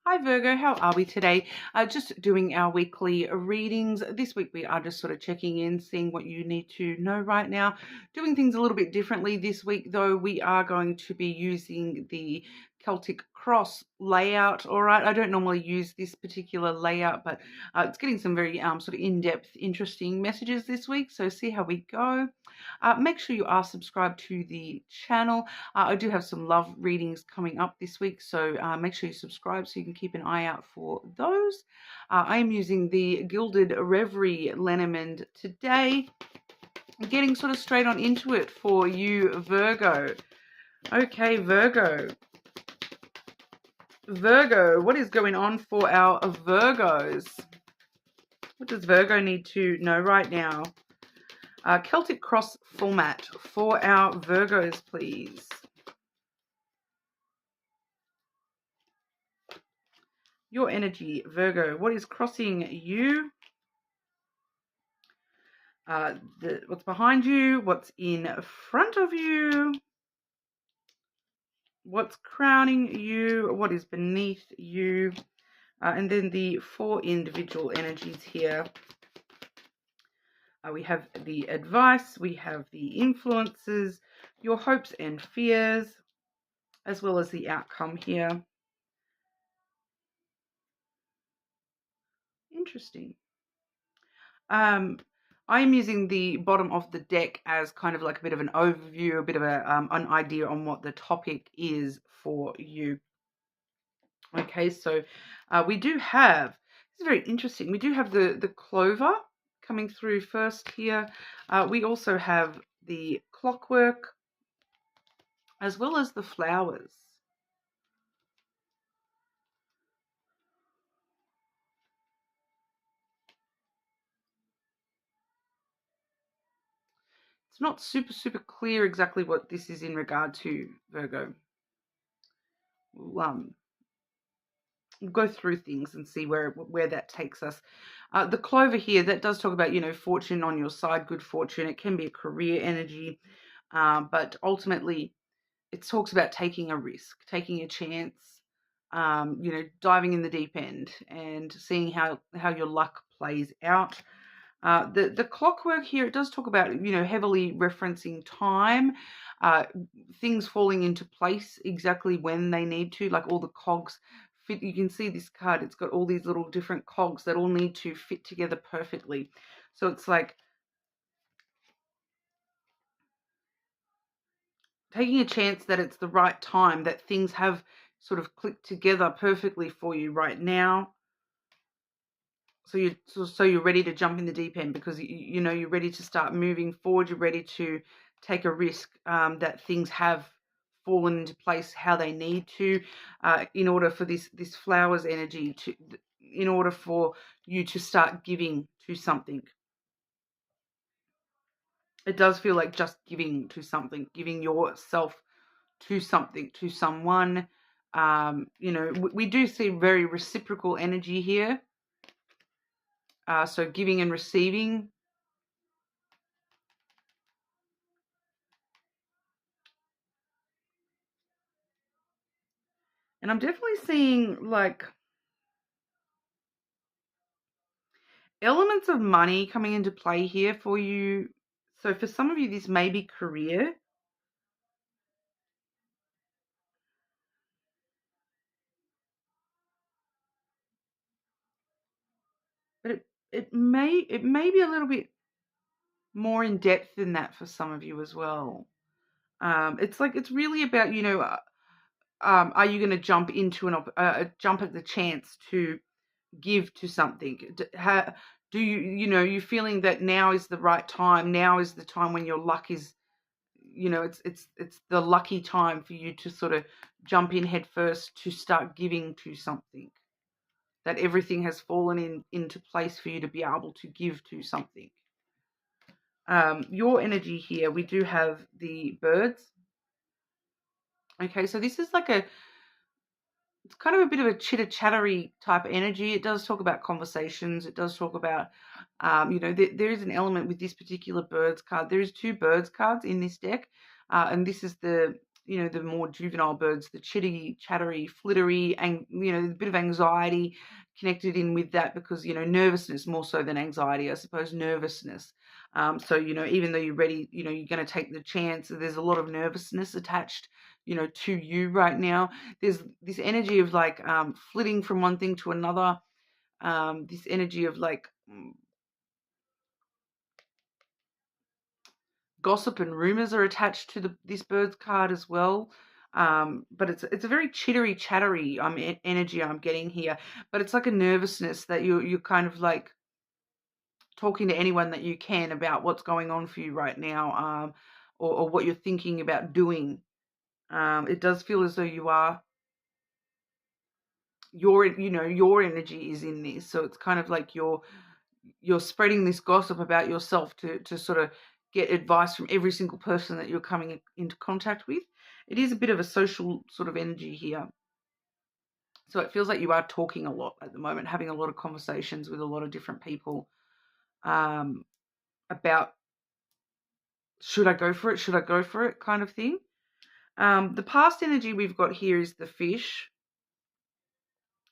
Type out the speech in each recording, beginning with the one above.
Hi Virgo, how are we today? Just doing our weekly readings. This week we are just sort of checking in, seeing what you need to know right now. Doing things a little bit differently this week though. We are going to be using the Celtic Cross layout. All right, I don't normally use this particular layout, but it's getting some very sort of in-depth, interesting messages this week. So see how we go. Make sure you are subscribed to the channel. I do have some love readings coming up this week, so make sure you subscribe so you can keep an eye out for those. I am using the Gilded Reverie Lenormand today. I'm getting sort of straight on into it for you, Virgo. Okay, Virgo. Virgo, what is going on for our Virgos? What does Virgo need to know right now? Celtic Cross format for our Virgos, please. Your energy, Virgo. What is crossing you? What's behind you? What's in front of you? What's crowning you? What is beneath you? And then the 4 individual energies here. We have the advice, we have the influences, your hopes and fears, as well as the outcome here. Interesting. I'm using the bottom of the deck as kind of like a bit of an overview, a bit of an idea on what the topic is for you. Okay, so we do have, this is very interesting, we do have the clover coming through first here. We also have the clockwork as well as the flowers. It's not super clear exactly what this is in regard to, Virgo. We'll go through things and see where that takes us. The clover here, that does talk about, fortune on your side, good fortune. It can be a career energy, but ultimately it talks about taking a risk, taking a chance, diving in the deep end and seeing how your luck plays out. The clockwork here, it does talk about, heavily referencing time, things falling into place exactly when they need to, like all the cogs fit. You can see this card, it's got all these little different cogs that all need to fit together perfectly. So it's like taking a chance that it's the right time, that things have sort of clicked together perfectly for you right now. So you're ready to jump in the deep end because you're ready to start moving forward. You're ready to take a risk, that things have fallen into place how they need to, in order for this flowers energy to, in order for you to start giving to something. It does feel like just giving to something, giving yourself to something, to someone. We do see very reciprocal energy here. So giving and receiving. And I'm definitely seeing like elements of money coming into play here for you. So for some of you, this may be career. But it may be a little bit more in depth than that for some of you as well. It's really about, are you going to jump into jump at the chance to give to something? Do you feeling that now is the right time? Now is the time when your luck is, it's the lucky time for you to sort of jump in head first to start giving to something. That everything has fallen into place for you to be able to give to something. Your energy here, we do have the birds. Okay, so this is like it's kind of a bit of a chitter-chattery type energy. It does talk about conversations. It does talk about, there is an element with this particular birds card. There is 2 birds cards in this deck, and this is the the more juvenile birds, the chitty, chattery, flittery, and, a bit of anxiety connected in with that because, nervousness more so than anxiety, I suppose, nervousness. So, even though you're ready, you're going to take the chance, there's a lot of nervousness attached, to you right now. There's this energy of like flitting from one thing to another, this energy of like gossip and rumors are attached to this bird's card as well. But it's a very chittery, chattery energy I'm getting here. But it's like a nervousness that you're kind of like talking to anyone that you can about what's going on for you right now, or what you're thinking about doing. It does feel as though your energy is in this, so it's kind of like you're spreading this gossip about yourself to sort of get advice from every single person that you're coming into contact with. It is a bit of a social sort of energy here. So it feels like you are talking a lot at the moment, having a lot of conversations with a lot of different people, about should I go for it? Should I go for it? Kind of thing. The past energy we've got here is the fish.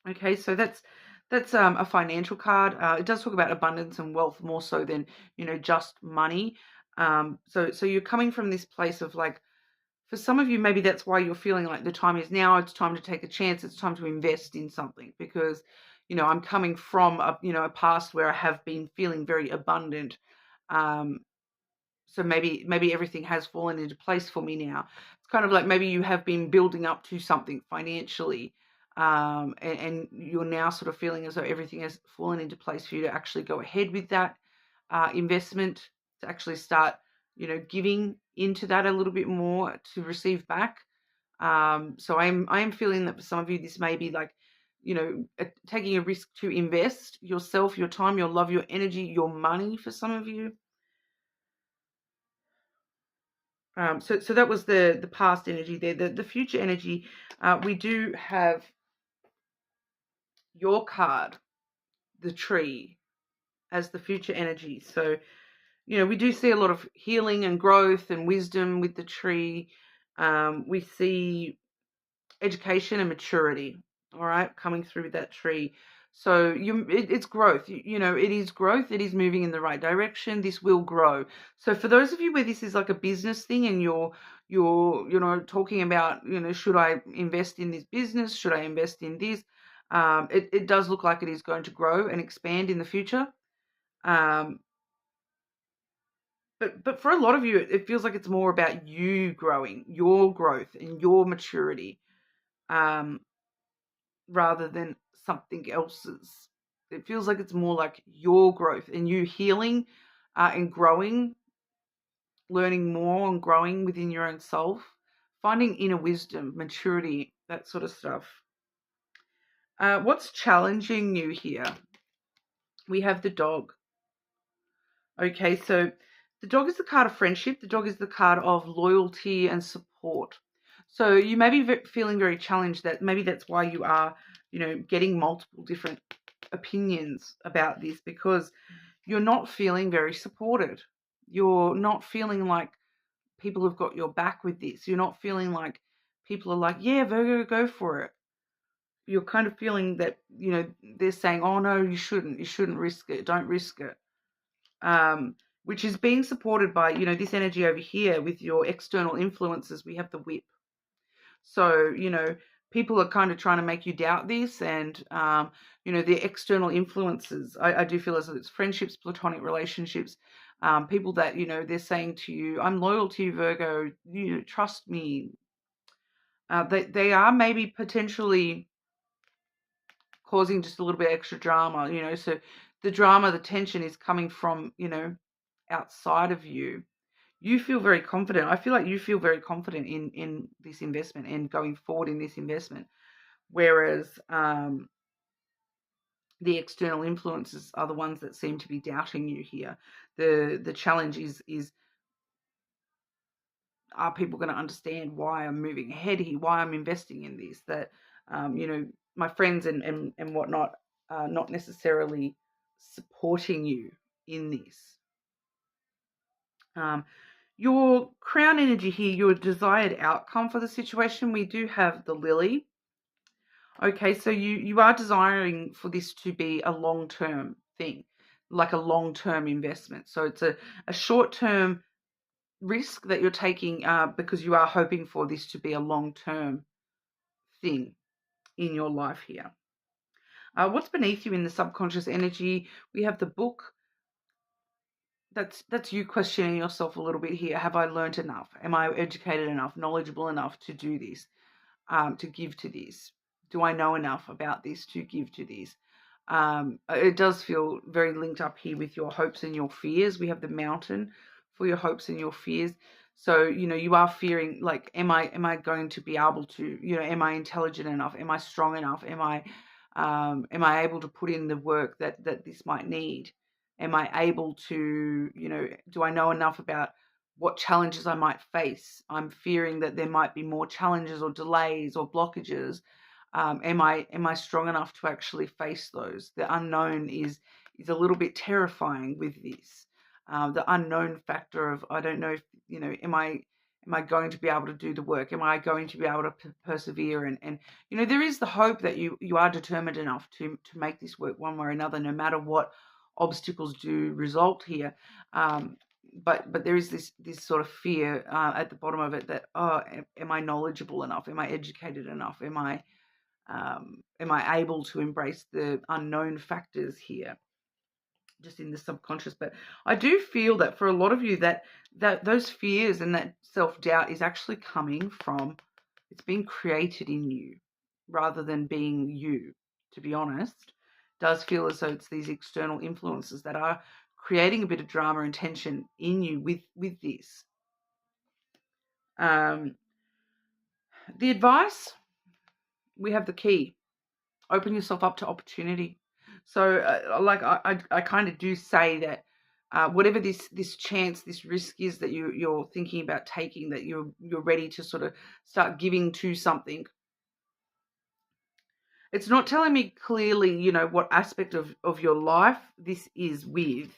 Okay, so that's a financial card. It does talk about abundance and wealth more so than just money. So you're coming from this place of like, for some of you, maybe that's why you're feeling like the time is now. It's time to take a chance. It's time to invest in something because I'm coming from a past where I have been feeling very abundant. So maybe everything has fallen into place for me now. It's kind of like maybe you have been building up to something financially, and you're now sort of feeling as though everything has fallen into place for you to actually go ahead with that investment, to actually start, giving into that a little bit more to receive back. So I'm feeling that for some of you, this may be like, taking a risk to invest yourself, your time, your love, your energy, your money for some of you. So that was the past energy there. The future energy, we do have your card, the tree, as the future energy. So, we do see a lot of healing and growth and wisdom with the tree. We see education and maturity, all right, coming through that tree. So it's growth. It is growth. It is moving in the right direction. This will grow. So for those of you where this is like a business thing and you're talking about, should I invest in this business? Should I invest in this? It does look like it is going to grow and expand in the future. But for a lot of you, it feels like it's more about you growing, your growth and your maturity. Rather than something else's. It feels like it's more like your growth and you healing, and growing, learning more and growing within your own self, finding inner wisdom, maturity, that sort of stuff. What's challenging you here? We have the dog. Okay, so the dog is the card of friendship. The dog is the card of loyalty and support. So you may be feeling very challenged, that maybe that's why you are, getting multiple different opinions about this, because you're not feeling very supported. You're not feeling like people have got your back with this. You're not feeling like people are like, yeah, Virgo, go for it. You're kind of feeling that, they're saying, oh no, you shouldn't risk it. Don't risk it. Which is being supported by, this energy over here with your external influences. We have the whip. So, people are kind of trying to make you doubt this, and, the external influences. I do feel as though it's friendships, platonic relationships, people that, they're saying to you, I'm loyal to you, Virgo, trust me. They are maybe potentially causing just a little bit extra drama, so the drama, the tension is coming from, outside of you. You feel very confident. I feel like you feel very confident in this investment and going forward in this investment. Whereas the external influences are the ones that seem to be doubting you here. The challenge is are people going to understand why I'm moving ahead here, why I'm investing in this, that, my friends and whatnot are not necessarily supporting you in this. Your crown energy here, your desired outcome for the situation, we do have the lily. Okay, so you are desiring for this to be a long-term thing, like a long-term investment. So it's a short-term risk that you're taking because you are hoping for this to be a long-term thing in your life here. What's beneath you in the subconscious energy? We have the book. That's you questioning yourself a little bit here. Have I learned enough? Am I educated enough, knowledgeable enough to do this, to give to this? Do I know enough about this to give to this? It does feel very linked up here with your hopes and your fears. We have the mountain for your hopes and your fears. So, you are fearing, like, am I going to be able to, am I intelligent enough? Am I strong enough? Am I able to put in the work that this might need? Am I able to, do I know enough about what challenges I might face? I'm fearing that there might be more challenges or delays or blockages. Am I strong enough to actually face those? The unknown is a little bit terrifying with this. The unknown factor of, I don't know if, am I going to be able to do the work? Am I going to be able to persevere? And there is the hope that you are determined enough to make this work one way or another, no matter what obstacles do result here. But there is this sort of fear at the bottom of it that, am I knowledgeable enough? Am I educated enough? Am I able to embrace the unknown factors here, just in the subconscious? But I do feel that for a lot of you that those fears and that self-doubt is actually coming from, it's being created in you rather than being you, to be honest. It does feel as though it's these external influences that are creating a bit of drama and tension in you with this. The advice, we have the key. Open yourself up to opportunity. So I kind of do say that whatever this chance, this risk is that you're thinking about taking, that you're ready to sort of start giving to something. It's not telling me clearly, what aspect of your life this is with.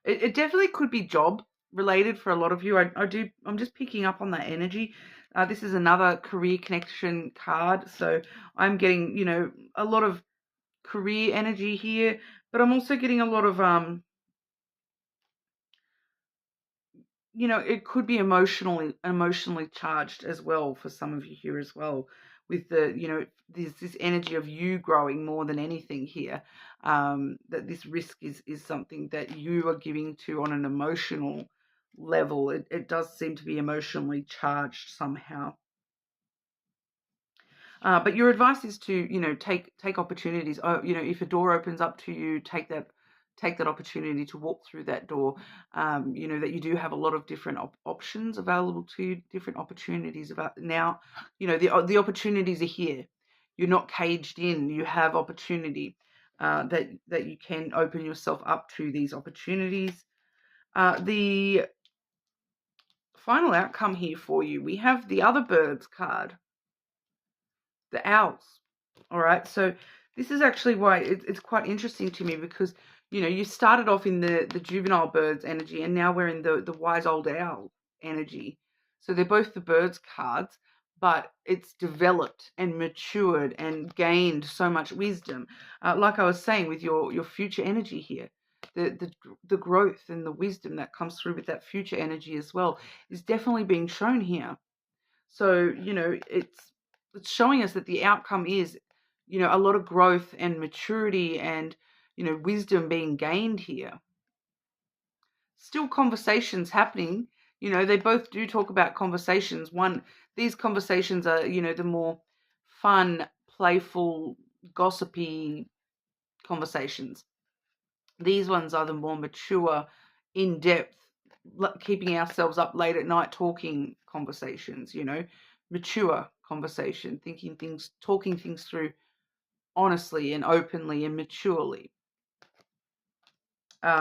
It definitely could be job related for a lot of you. I'm just picking up on that energy. This is another career connection card. So I'm getting, a lot of career energy here, but I'm also getting a lot of, it could be emotionally charged as well for some of you here as well, with the, this energy of you growing more than anything here. That this risk is something that you are giving to on an emotional level. It does seem to be emotionally charged somehow. But your advice is to, take opportunities. If a door opens up to you, take that opportunity to walk through that door. That you do have a lot of different options available to you, different opportunities about now. The opportunities are here. You're not caged in. You have opportunity that you can open yourself up to these opportunities. The final outcome here for you, we have the other birds card, the owls. All right, so this is actually why it's quite interesting to me, because you started off in the juvenile birds energy, and now we're in the wise old owl energy. So they're both the birds cards, but it's developed and matured and gained so much wisdom. Like I was saying, with your future energy here, the growth and the wisdom that comes through with that future energy as well is definitely being shown here. So it's showing us that the outcome is, a lot of growth and maturity and, wisdom being gained here. Still conversations happening. They both do talk about conversations. These conversations are, the more fun, playful, gossipy conversations. These ones are the more mature, in-depth, keeping ourselves up late at night talking conversations, mature conversation, talking things through honestly and openly and maturely.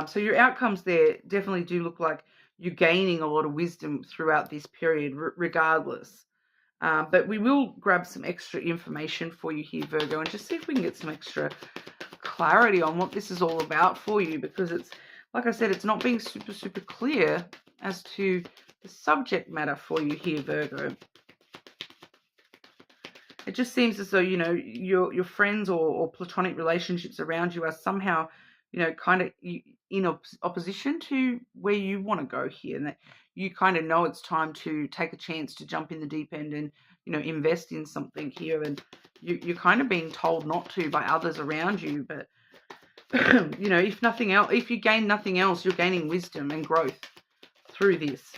So your outcomes there definitely do look like you're gaining a lot of wisdom throughout this period, regardless. But we will grab some extra information for you here, Virgo, and just see if we can get some extra clarity on what this is all about for you, because it's, like I said, it's not being super, super clear as to the subject matter for you here, Virgo. It just seems as though, you know, your friends or platonic relationships around you are somehow, you know, kind of in opposition to where you want to go here. And that you kind of know it's time to take a chance to jump in the deep end and, you know, invest in something here. And you're kind of being told not to by others around you. But, you know, if nothing else, if you gain nothing else, you're gaining wisdom and growth through this.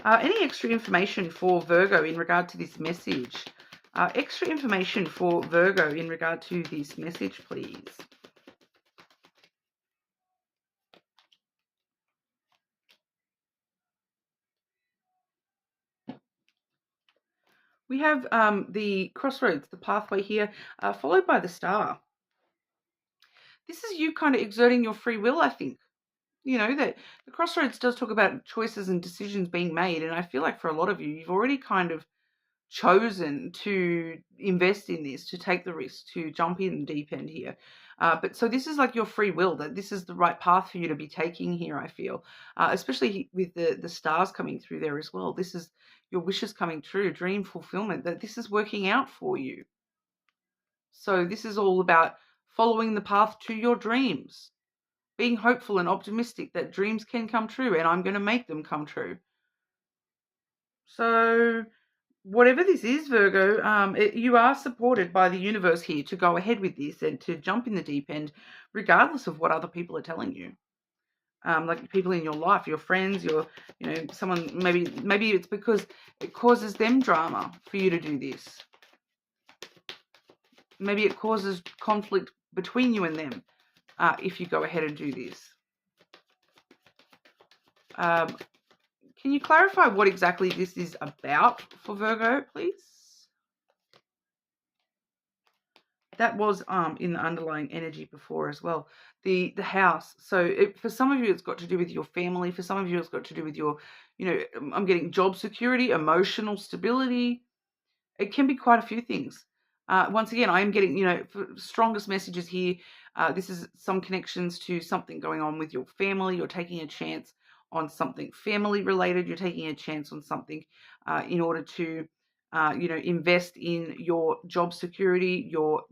Any extra information for Virgo in regard to this message? Extra information for Virgo in regard to this message, please. We have the crossroads, the pathway here, followed by the star. This is you kind of exerting your free will, I think. You know, that the crossroads does talk about choices and decisions being made. And I feel like for a lot of you, you've already kind of chosen to invest in this, to take the risk, to jump in deep end here. But so this is like your free will, that this is the right path for you to be taking here, I feel. Especially with the stars coming through there as well. This is your wishes coming true, dream fulfillment, that this is working out for you. So this is all about following the path to your dreams, being hopeful and optimistic that dreams can come true, and I'm going to make them come true. So whatever this is, Virgo, you are supported by the universe here to go ahead with this and to jump in the deep end, regardless of what other people are telling you. Like people in your life, your friends, you know, someone, maybe it's because it causes them drama for you to do this. Maybe it causes conflict between you and them if you go ahead and do this. Can you clarify what exactly this is about for Virgo, please? That was in the underlying energy before as well. The house. So for some of you, it's got to do with your family. For some of you, it's got to do with your, you know, I'm getting job security, emotional stability. It can be quite a few things. Once again, I am getting, you know, strongest messages here. This is some connections to something going on with your family. You're taking a chance on something family related. You're taking a chance on something in order to, you know, invest in your job security, your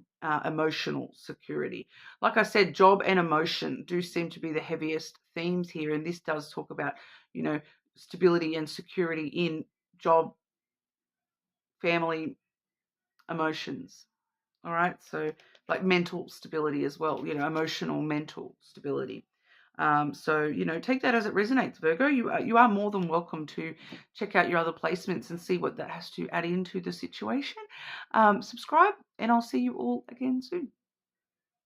emotional security. Like I said, job and emotion do seem to be the heaviest themes here. And this does talk about, you know, stability and security in job, family, emotions. All right. So like mental stability as well, you know, emotional, mental stability. So, you know, take that as it resonates, Virgo. You are more than welcome to check out your other placements and see what that has to add into the situation. Subscribe, and I'll see you all again soon.